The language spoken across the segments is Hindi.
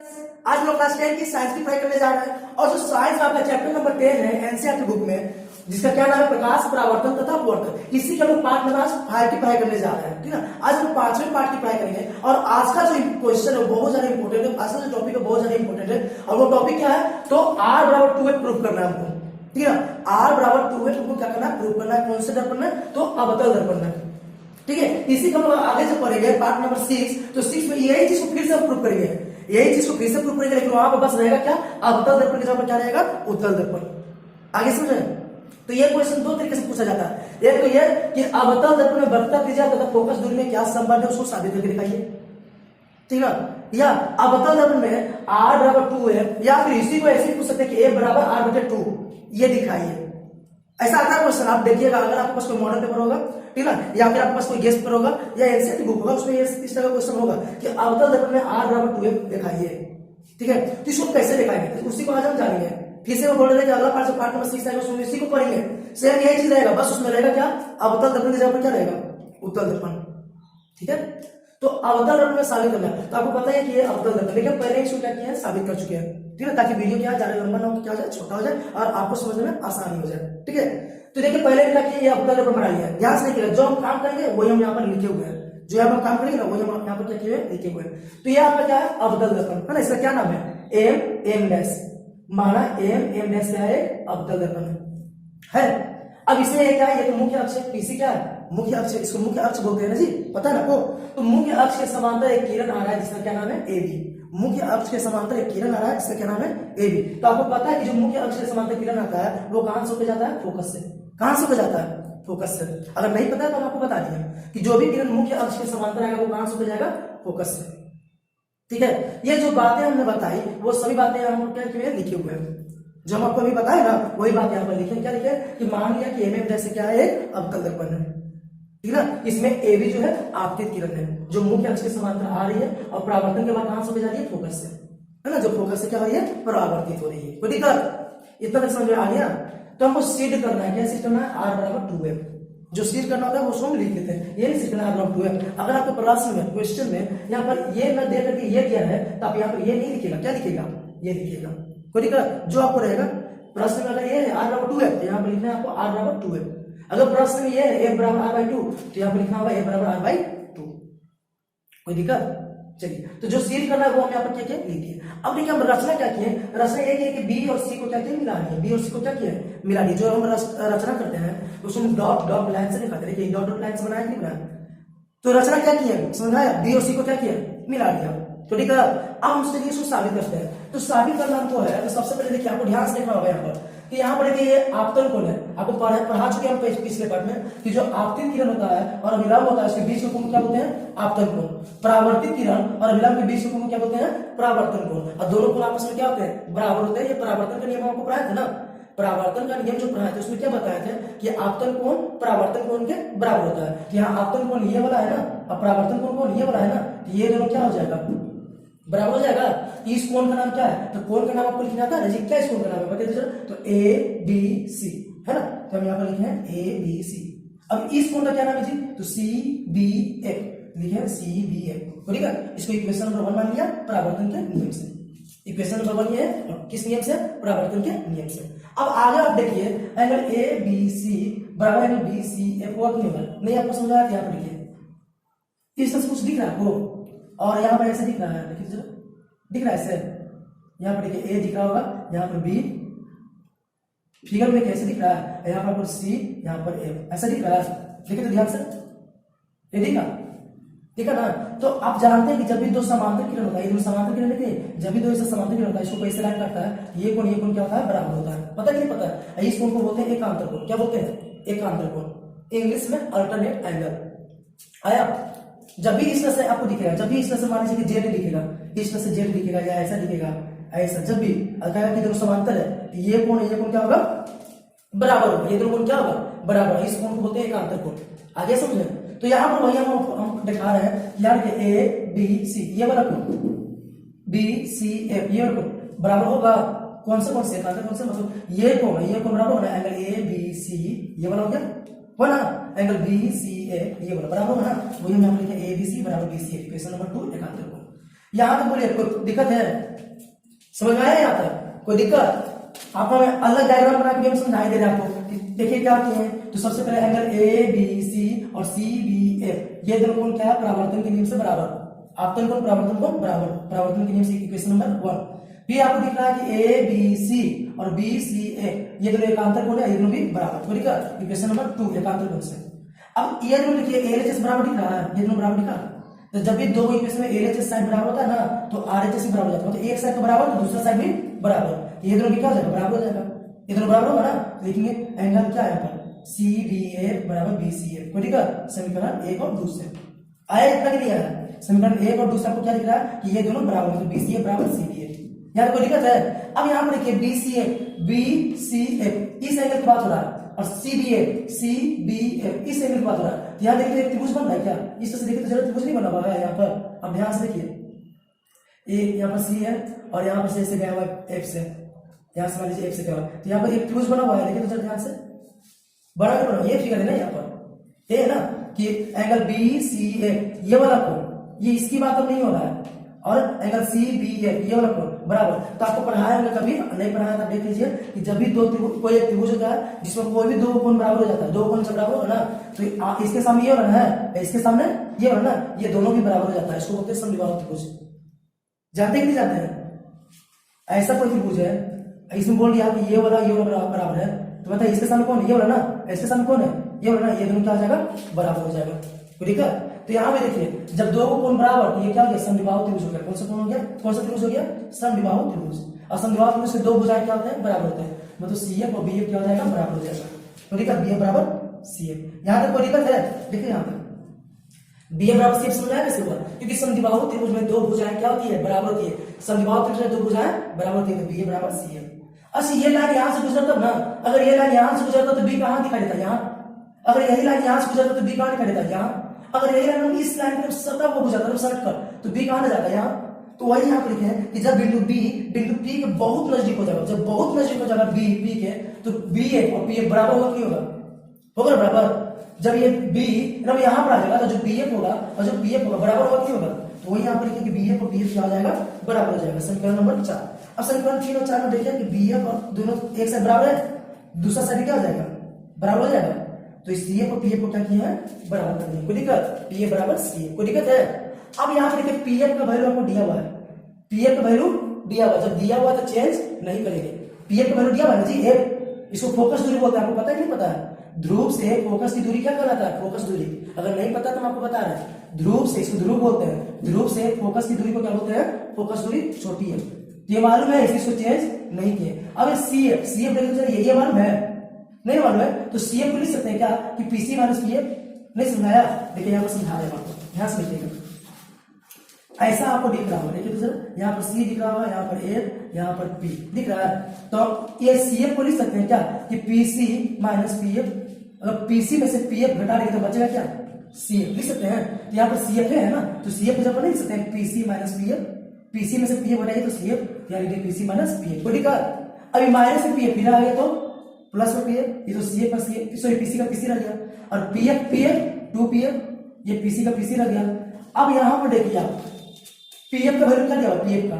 आज हम लोग क्लास 10 की साइंस की पढ़ाई करने जा रहे हैं और जो साइंस आपका चैप्टर नंबर 10 है एनसीईआरटी बुक में, जिसका क्या नाम है प्रकाश, परावर्तन तथा अपवर्तन। इसी के हम लोग पार्ट नंबर 5 की पढ़ाई करने जा रहे हैं। ठीक है, आज हम 5वें पार्ट की पढ़ाई करेंगे और आज का जो क्वेश्चन है बहुत ज्यादा इंपॉर्टेंट है। आज का जो टॉपिक है बहुत ज्यादा इंपॉर्टेंट है और वो टॉपिक क्या है, तो R बराबर 2 प्रूफ करना है हमको। ठीक है, R बराबर 2 हमको क्या करना है, प्रूफ करना है। कौन से दर्पण में, तो अवतल दर्पण में। ठीक है, इसी को हम लोग आगे से पढ़ेंगे पार्ट नंबर 6। तो 6 में यही चीज को फिर से हम प्रूफ करेंगे, यही चीज को फिर से प्रूफ करेंगे, लेकिन वहां पर बस रहेगा क्या, अवतल दर्पण की जगह पर क्या रहेगा, उत्तल दर्पण। आगे समझे? तो ये क्वेश्चन दो तरीके से पूछा जाता है। एक तो ये कि अवतल दर्पण में वक्रता त्रिज्या तथा फोकस दूरी में क्या संबंध है, उसको साबित करके दिखाइए। ठीक है, या अवतल दर्पण में R बराबर 2 है, या फिर इसी को ऐसे पूछ सकते हैं कि A बराबर R/2, ये दिखाइए। ऐसा आता है क्वेश्चन, आप देखिएगा अगर आपके पास कोई मॉडल पेपर होगा, ठीक है, या फिर आपके पास कोई गेस्ट पेपर होगा या एनसीईआरटी बुक होगा, उसमें इस तरह का क्वेश्चन होगा कि अवतल दर्पण में R बराबर 2 दिखाइए। ठीक है, तो इसको कैसे दिखाएंगे, तो उसी को आज हम जानेंगे। फिर से मैं बोल रहे कि अगला पार्ट नंबर 6 आएगा, उसमें इसी को पढ़ेंगे। सेम यही चीज रहेगा, बस उसमें रहेगा क्या, अवतल दर्पण की जगह पर क्या रहेगा, उत्तल दर्पण। ठीक है, तो अवतल दर्पण में साबित करना है। तो आपको पता है कि ये अवतल दर्पण, लेकिन पहले इसको क्या किया है, साबित कर चुके हैं। ठीक है, ताकि वीडियो क्या ज्यादा लंबा ना हो, क्या हो जाए, छोटा हो जाए और आपको समझने में आसानी हो जाए। ठीक है, तो देखिए पहले लिखा कि ये अवतल दर्पण बना लिया, ध्यान से लिखिएगा। जो हम काम करेंगे वही हम यहाँ पर लिखे हुए हैं, जो यहाँ पर काम करेंगे ना वही हम यहाँ पर क्या किए हुए, लिखे हुए हैं। तो ये आपका क्या है, अवतल दर्पण है ना। इसका क्या नाम है, एम डैश, माना एम डैश क्या है, अवतल दर्पण है। अब इसमें ये क्या है, ये तो मुख्य अक्ष है, पीसी क्या है, मुख्य अक्ष। इसको मुख्य अक्ष बोलते हैं ना जी, पता है ना आपको। तो मुख्य अक्ष के समांतर एक किरण आ रहा है जिसका क्या नाम है, AB। मुख्य अक्ष के समांतर एक किरण आ रहा है जिसका क्या नाम है, AB। तो आपको पता है कि जो मुख्य अक्ष के समांतर किरण आता है वो कहां से होकर जाता है, फोकस से। कहां से होकर जाता है, फोकस से। अगर नहीं पता है तो हम आपको बता दिया कि जो भी किरण मुख्य अक्ष के समांतर आएगा वो कहां से होकर जाएगा, फोकस से। ठीक है, ये जो बातें हमने बताई वो सभी बातें हम क्या किए, लिखे हुए हैं। जो हम आपको अभी बताए ना वही बात यहाँ पर लिखे। क्या लिखे कि मान लिया कि एम जैसे क्या है, एक अवतल दर्पण है। ठीक है, इसमें AB जो है आपतित किरण है, जो मुख्य अक्ष के समांतर आ रही है और परावर्तन के बाद कहां से जा रही है, फोकस से, है ना। जो फोकस से क्या हो रही है, परावर्तित हो रही है। कोई दिक्कत, इतना तक समझ में आ गया। तो हमको सिद्ध करना है, क्या सिद्ध करना है, R बराबर 2 है। जो सिद्ध करना होता है वो उसको हम लिख लेते हैं, ये नहीं सिद्ध करना, R बराबर 2 है। अगर आपके प्रश्न में, क्वेश्चन में यहाँ पर ये न दे करके ये दिया है तो आप यहाँ पर ये नहीं लिखेगा, क्या लिखेगा, ये लिखेगा। कोई दिक्कत, जो आपको रहेगा प्रश्न में अगर ये है R बराबर 2 है तो यहाँ पर लिखना है आपको R बराबर 2 है। अगर प्रश्न में ये है A बराबर R/2 तो यहाँ पर लिखना होगा A बराबर R/2। कोई दिक्कत, चलिए। तो जो सिद्ध करना है वो हम यहाँ पर क्या किया, लिख दिए। अब देखिए हम रचना क्या किए, रचना ये है कि B और C को क्या किया, मिला दिया। B और C को क्या किया, मिला दिया। जो हम रचना करते हैं उसमें डॉट डॉट लाइन से लिखाते हैं, डॉट डॉट लाइन से बनाया नहीं बनाया। तो रचना क्या किया, समझाया, B और C को क्या किया, मिला दिया। तो ठीक है, अब हम उसके लिए इसको साबित करते हैं। तो साबित करना हमको है, तो सबसे पहले देखिए आपको ध्यान से देखना होगा यहाँ पर कि यहाँ पर देखिए ये आपतन कोण है। आपको पढ़ा चुके हम पिछले पार्ट में कि जो आपतित किरण होता है और अभिलंब होता है उसके बीच के कोण क्या बोलते हैं, आपतन कोण। परावर्तित किरण और अभिलंब के बीच के कोण क्या बोलते हैं, परावर्तन कोण। और दोनों कोण आपस में क्या होते हैं, बराबर होते हैं। ये परावर्तन का नियम आपको पढ़ाया था ना, परावर्तन का नियम जो पढ़ाया था उसमें क्या बताया था कि आपतन कोण परावर्तन कोण के बराबर होता है। यहाँ आपतन कोण ये वाला है ना और परावर्तन कोण ये वाला है ना, तो ये दोनों क्या हो जाएगा, बराबर हो जाएगा। इस कोण का नाम क्या है, तो कोण का नाम आपको लिखना था ना जी, क्या इस कोण का नाम है बता दीजिए। तो ABC है ना, तो हम यहाँ पर लिखे हैं ABC। अब इस कोण का क्या नाम है जी, तो CBF लिखे हैं, CBF। ठीक है, इसको इक्वेशन नंबर 1 मान लिया परावर्तन के नियम से। इक्वेशन नंबर 1 ये है, किस नियम से, परावर्तन के नियम से। अब आगे आप देखिए एंगल ABC बराबर एंगल BCF हुआ कि नहीं, आपको समझ आया, यहाँ पर लिखिए। इस तरह से कुछ दिख रहा है आपको, और यहाँ पर ऐसे दिख रहा है, देखिए दिख रहा है ऐसे। यहाँ पर देखिए A दिख रहा होगा, यहाँ पर B, फिगर में कैसे दिख रहा है, यहाँ पर C, यहाँ पर F, ऐसा दिख रहा है। देखिए तो ध्यान से, ये दिखा ना। तो आप जानते हैं कि जब भी दो समांतर किरण होता है, ये दो समांतर किरण देखिए, जब भी दो ऐसे समांतर किरण होता है, इसको कैसे लाइन काटता है, ये कोण क्या होता है, बराबर होता है। पता नहीं पता है, इस कोण को बोलते हैं एकांतर कोण। क्या बोलते हैं, एकांतर कोण, इंग्लिश में अल्टरनेट एंगल। आया, जब भी इस तरह से आपको दिखेगा, जब भी इस तरह से मान लीजिए कि जेड दिखेगा, इस तरह से जेड दिखेगा या ऐसा दिखेगा, ऐसा जब भी कहेगा कि दोनों समांतर है तो ये कोण क्या होगा, बराबर होगा। ये दोनों कोण क्या होगा, बराबर। इस कोण को बोलते हैं एकांतर कोण। आगे समझे, तो यहाँ पर वही हम दिखा रहे हैं, यार कि ABC ये वाला कोण, BCF ये वाला कोण बराबर होगा। कौन से कोण से, एकांतर कोण से, मतलब ये कोण बराबर होना है एंगल ABC ये वाला हो गया, हो ना, एंगल BCA ये वाला बराबर होना। वही हम यहाँ पर लिखे ABC बराबर BCF, इक्वेशन नंबर 2 एकांतर कोण। यहाँ तक बोलिए कोई दिक्कत है? समझ में आया यहाँ तक? कोई दिक्कत? आपको मैं अलग डायग्राम बना के समझाई दे रहा आपको। देखिए क्या होती है, तो सबसे पहले एंगल ए बी सी और सी बी एफ, ये दोनों कोण क्या है? परावर्तन के नियम से बराबर। आपतन कोण परावर्तन कोण बराबर, परावर्तन के नियम से इक्वेशन नंबर 1। फिर आपको दिख रहा है कि ए बी सी और बी सी ए ये दोनों एकांतर कोण है, ये दोनों भी बराबर। ठीक है, इक्वेशन नंबर 2 एकांतर कोण से। अब ये दोनों देखिए एलएचएस बराबर दिख रहा है, ये दोनों बराबर दिखा। तो जब भी दो इक्वेशन में एलएचएस साइड बराबर होता है ना, तो आरएचएस भी बराबर हो जाता है। मतलब एक साइड का बराबर तो दूसरा साइड भी बराबर, ये दोनों क्या हो जाएगा? बराबर हो जाएगा। ये दोनों बराबर होगा ना, लिखेंगे एंगल क्या है यहाँ पर? सी बी ए बराबर बी सी ए। ठीक है, समीकरण 1 और 2 से आया। इतना कि नहीं आया? समीकरण 1 और 2 से आपको क्या दिख रहा है कि ये दोनों बराबर है, तो बी सी ए बराबर सी बी ए। यहाँ कोई दिक्कत है? अब यहाँ पर देखिए बी सी ए इस एंगल की बात हो रहा है, और सी बी एफ इस एंगल की बात हो रहा है। यहाँ देखिए एक त्रिभुज बन रहा है क्या? इस तरह से देखिए तो जरा त्रिभुज नहीं बना हुआ है यहाँ पर। अब ध्यान से देखिए, एक यहाँ पर सी है और यहाँ पर से गया हुआ एफ से, यहाँ से मान लीजिए एफ से गया हुआ, तो यहाँ पर एक त्रिभुज बना हुआ है। देखिए तो जरा ध्यान से, बड़ा नहीं बना, ये फिगर है ना यहाँ पर, ये है ना कि एंगल बी सी ए ये वाला कोण, ये इसकी बात अब नहीं हो रहा है, और एंगल सी बी ए ये वाला कोण बराबर। तो आपको पढ़ाया होगा, कभी नहीं पढ़ाया था देख लीजिए कि जब भी कोई एक त्रिभुज होता है जिसमें कोई भी दो कोण बराबर हो जाता है, दो कोण से बराबर होगा ना, तो इसके सामने ये वाला है, इसके सामने ये वाला ना, ये दोनों भी बराबर हो जाता है। इसको बोलते हैं समद्विबाहु त्रिभुज। जानते कि नहीं जानते हैं? ऐसा कोई त्रिभुज है, इसमें बोल दिया कि ये वाला बराबर है, तो बताइए इसके सामने कौन है? ये वाला ना, इसके सामने कौन है? ये वाला ना, ये दोनों क्या हो जाएगा? बराबर हो जाएगा। ठीक है, तो यहाँ पे देखिए जब दो कोण बराबर, तो ये क्या हो गया? समद्विबाहु त्रिभुज हो गया। कौन सा कोण हो गया? कौन सा त्रिभुज हो गया? समद्विबाहु त्रिभुज। और समद्विबाहु त्रिभुज से दो भुजाएं क्या होते हैं? बराबर होते हैं। मतलब सी एफ और बी एफ क्या हो जाएगा? बराबर हो जाएगा। तो ठीक है, बी एफ बराबर सी एफ। यहाँ तक कोई दिक्कत है? देखिए यहाँ तक बी एफ बराबर सी एफ समझाया कैसे हुआ? क्योंकि समद्विबाहु त्रिभुज में दो भुजाएं क्या होती है? बराबर होती है। समद्विबाहु त्रिभुज में दो भुजाएं बराबर होती है, तो बी एफ बराबर सी एफ। अच्छा ये लाइन यहाँ से गुजरता ना, अगर ये लाइन यहाँ से गुजरता तो बी कहाँ दिखाई देता? यहाँ। अगर यही लाइन यहाँ से गुजरता तो बी कहाँ दिखाई देता? यहाँ। अगर यही लाइन इस लाइन पर सतह को गुजरता तो सड़क कर, तो बी कहाँ जाता? यहाँ। तो वही यहाँ पर लिखे हैं कि जब बिंदु बी बिंदु पी के बहुत नजदीक हो जाएगा, जब बहुत नजदीक हो जाएगा बी पी के, तो बी ए और पी ए बराबर होगा, नहीं होगा? होगा बराबर। जब ये बी जब यहाँ पर आ जाएगा, तो जो बी एफ होगा और जो पी एफ होगा बराबर होगा, नहीं होगा? तो वही यहाँ पर लिखे कि बी एफ और पी एफ क्या हो जाएगा? बराबर हो जाएगा। समीकरण नंबर 4। अब समीकरण 3 और 4 में देखिए कि बी एफ और दोनों एक साइड बराबर है, दूसरा साइड क्या हो जाएगा? बराबर हो जाएगा। तो इस सी एफ और पी एफ को क्या किया है? बराबर कर दिया। कोई दिक्कत? पी एफ बराबर सी एफ। कोई दिक्कत है? अब यहाँ पे देखिए पी एफ का वैल्यू आपको दिया हुआ है, पी एफ का वैल्यू दिया हुआ, जब दिया हुआ तो चेंज नहीं करेंगे। पी एफ का वैल्यू दिया हुआ है जी एफ, इसको फोकस दूरी बोलते हैं। आपको पता है कि नहीं पता है? ध्रुव से फोकस की दूरी क्या कहलाता है? फोकस दूरी। अगर नहीं पता तो मैं आपको बता रहा है, ध्रुव से, इसको ध्रुव बोलते हैं, ध्रुव से फोकस की दूरी को क्या बोलते हैं? फोकस दूरी छोटी है। ये मालूम है, इसको चेंज नहीं किए। अब सी एफ देखिए ये मालूम है, नहीं मालूम है, तो सी एफ को लिख सकते हैं क्या कि पीसी माइनस पी एफ? नहीं समझाया? देखिए यहाँ पर समझा रहे हैं आपको, ध्यान से लिखिएगा। ऐसा आपको दिख रहा होगा, देखिए तो सर यहाँ पर सी दिख रहा होगा, यहाँ पर एफ, यहाँ पर पी दिख रहा है। तो ये सी एफ को लिख सकते हैं क्या कि पीसी माइनस पी एफ। अगर पीसी में से पी एफ घटा देंगे तो बचेगा क्या? सी एफ लिख सकते हैं। तो यहाँ पर सी एफ है ना, तो सी एफ जब नहीं लिख सकते हैं PC minus P F, PC में से पी एफ घटाइए तो सी एफ, यानी कि पीसी माइनस पी एफ। कोई दिक्कत? अभी माइनस से पी एफ फिर आ गया तो प्लस में पी एफ, ये तो सी एफ का सी एफ, सॉरी पीसी का पीसी रह गया, और पी एफ 2 पी एफ, ये पीसी का पीसी रह गया। अब यहाँ पर देखिए आप पी एफ का वैल्यू क्या दिया हुआ? पी एफ का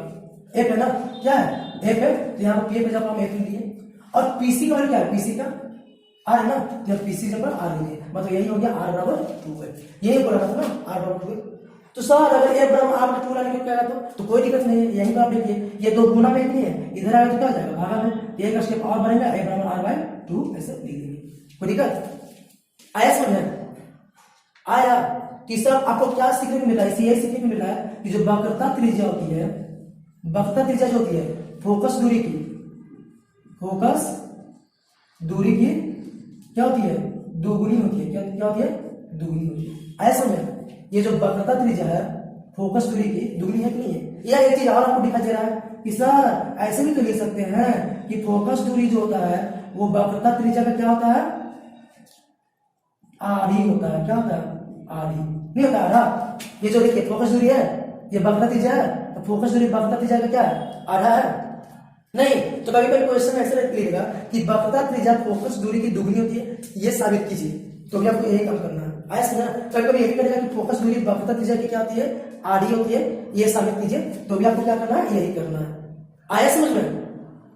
एफ है ना, क्या है? एफ है, तो यहाँ पर पी एफ जब हम एफ दिए, और पीसी का वैल्यू क्या है? पीसी का आर है ना, तो पीसी जब आर लिए, मतलब यही हो गया आर बराबर 2 है। यही बोला था ना, आर बराबर 2 है। तो सर अगर एफ बराबर आर 2 लाने को कहेगा तो कोई दिक्कत नहीं है। यहीं पर आप देखिए ये दो गुना में नहीं है, इधर आएगा तो क्या हो जाएगा? भागा में। एक स्टेप और बढ़ेगा, एफ बराबर आर बाय 2 ऐसे लिख देंगे। कोई दिक्कत? आया समझ में? आया? तीसरा आपको क्या सीखने को मिला है? यही सीखने को मिला है कि जो वक्रता त्रिज्या होती है, वक्रता त्रिज्या जो होती है फोकस दूरी की, फोकस दूरी की क्या होती है? दोगुनी होती है। क्या होती है? दोगुनी होती है। ऐसा में ये जो वक्रता त्रिज्या है फोकस दूरी की दोगुनी है कि नहीं है? या एक चीज और आपको दिखाई दे रहा है कि सर ऐसे भी तो लिख सकते हैं कि फोकस दूरी जो होता है वो वक्रता त्रिज्या का क्या होता है? आधी होता है। क्या होता है? आधी नहीं होता आधा। ये जो देखिए फोकस दूरी है, ये वक्रता त्रिज्या है, तो फोकस दूरी वक्रता त्रिज्या का क्या है? आधा है। नहीं तो कभी कभी क्वेश्चन ऐसे लिखेगा कि वक्रता त्रिज्या फोकस दूरी की दुगनी होती है, ये साबित कीजिए। तो भी आपको यही काम करना है। आया समझ ना। कभी कभी ये भी करेगा कि फोकस दूरी वक्रता त्रिज्या की क्या होती है, आडी होती है, ये साबित कीजिए, तो भी आपको क्या करना है, यही करना है। आया समझ में,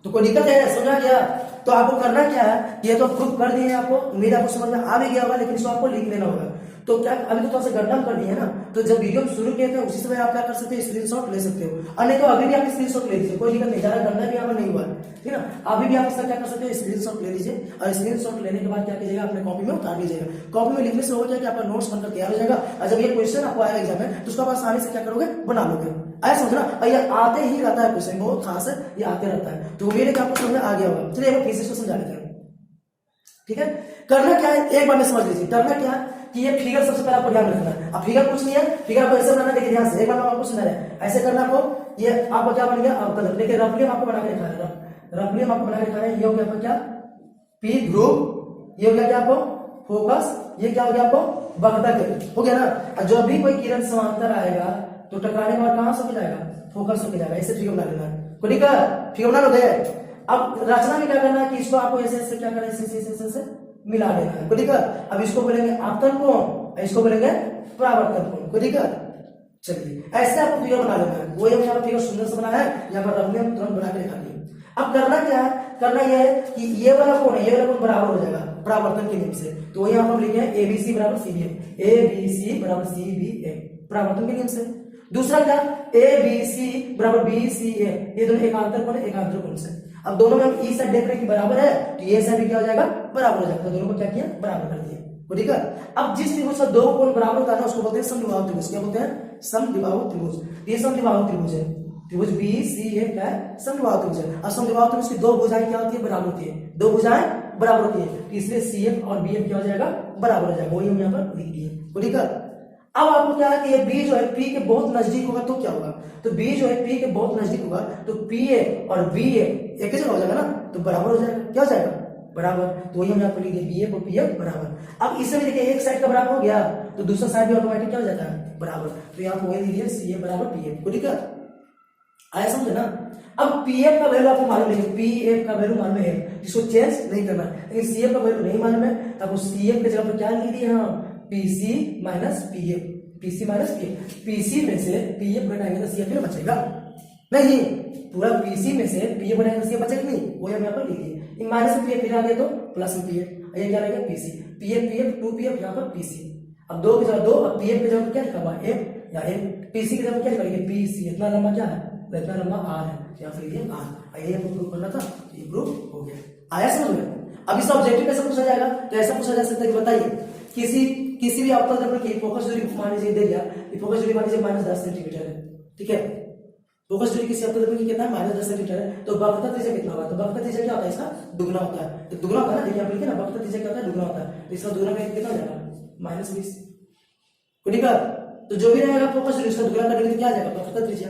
तो कोई दिक्कत है, समझा गया। तो आपको करना क्या है, ये तो प्रूफ कर दिए आपको, उम्मीद आपको समझ में आ भी गया होगा, लेकिन इसको आपको लिख लेना होगा। तो क्या अभी तो थोड़ा सा गणना कर दिए ना, तो जब वीडियो शुरू किए थे उसी समय आप क्या कर सकते हो, स्क्रीनशॉट ले सकते हो, और नहीं तो अभी भी आप स्क्रीनशॉट ले लीजिए, कोई दिक्कत नहीं, ज्यादा गणना भी यहाँ नहीं हुआ, ठीक है ना। अभी भी आप इसका क्या कर सकते हो, स्क्रीनशॉट ले लीजिए, और स्क्रीनशॉट लेने के बाद क्या कीजिएगा, अपने कॉपी में उतार लीजिएगा। कॉपी में लिखने से हो जाएगा, आपका नोट्स बनकर तैयार हो जाएगा, और जब ये क्वेश्चन आपको आएगा एग्जाम में, तो उसका आप आसानी से क्या करोगे, बना लोगे। आया समझना, और ये आते ही रहता है क्वेश्चन, बहुत खास है, ये आते रहता है। तो मेरे क्या आपको समझ में आ गया होगा। चलिए एक फिर से समझा लेते हैं, ठीक है। करना क्या है, एक बार में समझ लीजिए। करना क्या है कि ये फिगर सबसे पहले आपको ध्यान रखना है। अब फिगर कुछ नहीं है, फिगर आपको ऐसे बनाना, देखिए ध्यान से, एक बार आपको सुना है, ऐसे करना आपको, ये आपको क्या बन गया, आपका देखिए रफली आपको बना के दिखा रहा है, रफली आपको बना के दिखा रहा है। ये हो गया आपका क्या, पी ध्रुव, ये हो गया क्या आपको फोकस, ये क्या हो गया आपको वक्रता केंद्र, हो गया ना। जब भी कोई किरण समांतर आएगा तो टकराने के बाद कहां से जाएगा, फोकस होके जाएगा। ऐसे फिगर बना लेना है, कोई दिक्कत, फिगर बना लोगे। अब रचना में क्या करना है कि इसको आपको ऐसे ऐसे क्या करना है, ऐसे मिला देना है, कोई दिक्कत। अब इसको बोलेंगे आपतन कोण, इसको बोलेंगे परावर्तन कोण, कोई दिक्कत। चलिए ऐसे आपको फिगर बना लेना है, वही हम यहाँ पर फिगर सुंदर से बना है, यहाँ पर रफली हम तुरंत बना के दिखा दिए। अब करना क्या है, करना यह है कि ये वाला कोण है, ये वाला कोण बराबर हो जाएगा परावर्तन के नियम से। तो वही हम लिखे हैं एबीसी बराबर सीबीए, एबीसी बराबर सीबीए परावर्तन के नियम से। दूसरा क्या, एबीसी बराबर बीसीए, ये दोनों एकांतर कोण है, एकांतर कोण से। अब दोनों में हम ई साइड देख रहे हैं कि बराबर है, तो ये साइड भी क्या हो जाएगा, बराबर हो जाएगा। तो दोनों को क्या किया, बराबर कर दिया, ठीक है। अब जिस त्रिभुज का दो कोण बराबर होता है ना, उसको बोलते हैं समद्विबाहु त्रिभुज। क्या बोलते हैं, समद्विबाहु त्रिभुज। ये समद्विबाहु त्रिभुज है, त्रिभुज बी सी ए क्या है, समद्विबाहु त्रिभुज है। और समद्विबाहु त्रिभुज की दो भुजाएं क्या होती है, बराबर होती है, दो भुजाएं बराबर होती है, इसलिए सीएफ और बीएफ क्या हो जाएगा, बराबर हो जाएगा। वही हम यहाँ पर लिख दिए, ठीक है। अब आपको क्या है कि ये बी जो है पी के बहुत नजदीक होगा, तो क्या होगा, तो बी जो है पी के बहुत नजदीक होगा, तो पी ए और बी ए एक जगह हो जाएगा ना, तो बराबर हो जाएगा, क्या हो जाएगा, बराबर। तो वही हम यहाँ पर लिख दिए, बी ए और पी ए बराबर। अब इससे भी देखिए एक साइड का बराबर हो गया, तो दूसरा साइड भी ऑटोमेटिक क्या हो जाता है, बराबर। तो यहाँ पर वही लिख दिए, सी ए बराबर पी ए, ठीक है। आया समझे ना। अब पी एफ का वैल्यू आपको मालूम नहीं, पी एफ का वैल्यू मालूम है, जिसको चेंज नहीं करना, लेकिन सी एफ का वैल्यू नहीं मालूम है, तब सी एफ की जगह पर क्या लिख दिए हम, PC minus P F, PC minus PF. PC में से पीएफ घटाएंगे तो सीएफ फिर बचेगा नहीं, पूरा पीसी में से पीएफ घटाएंगे तो सीएफ बचेगा नहीं, वो हम यहाँ पर लिख दिए। माइनस में पीएफ फिर आ गया तो प्लस में पीएफ, ये क्या रहेगा पीसी, पीएफ पीएफ 2 पीएफ यहाँ पर पीसी। अब दो की जगह दो, अब पीएफ की जगह क्या लिखा हुआ एफ या एफ, पीसी की जगह क्या लिखेंगे पीसी। इतना लंबा क्या है, इतना लंबा आर है, यहाँ पर लिखिए आर। ये हमको प्रूफ करना था, ये प्रूफ हो गया। आया समझ में। अब इसका ऑब्जेक्टिव कैसे पूछा जाएगा, तो ऐसा पूछा जा सकता है कि बताइए किसी भी अवतल दर्पण की फोकस दूरी मान लीजिए दे दिया, फोकस दूरी मान लीजिए -10 सेंटीमीटर है, ठीक है। फोकस दूरी किसी अवतल दर्पण की कितना है, -10 सेंटीमीटर है, तो वक्रता त्रिज्या कितना होगा, तो वक्रता त्रिज्या क्या होता है, इसका दुगना होता है। तो दुगना होता है ना, देखिए आप लिखे ना, वक्रता त्रिज्या क्या होता है, दुगना होता है, तो इसका दुगना करके कितना हो जाएगा, -20, ठीक है। तो जो भी रहेगा फोकस दूरी उसका दुगना करेंगे तो क्या आ जाएगा, वक्रता त्रिज्या।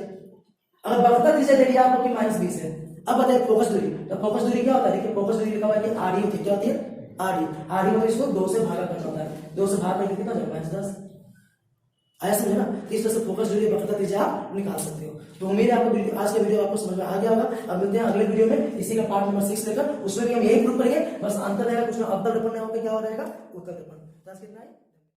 अगर वक्रता त्रिज्या दे दिया आपको कि -20 है, अब बताइए फोकस दूरी, तो फोकस दूरी क्या होता है, देखिए फोकस दूरी लिखा हुआ है आरडी होती है, क्या होती है आरडी, आरडी मतलब इसको 2 से भागा करना होता है, 2 से भाग करके कितना जाएगा -10। आया समझे ना। इस तरह से फोकस दूरी वक्रता त्रिज्या आप निकाल सकते हो। तो उम्मीद है आपको आज का वीडियो आपको समझ में आ गया होगा। अब मिलते हैं अगले वीडियो में, इसी का पार्ट नंबर 6 लेकर, उसमें भी हम यही प्रूव करेंगे, बस अंतर रहेगा कुछ अवतल दर्पण में होकर क्या हो रहेगा, उत्तल दर्पण।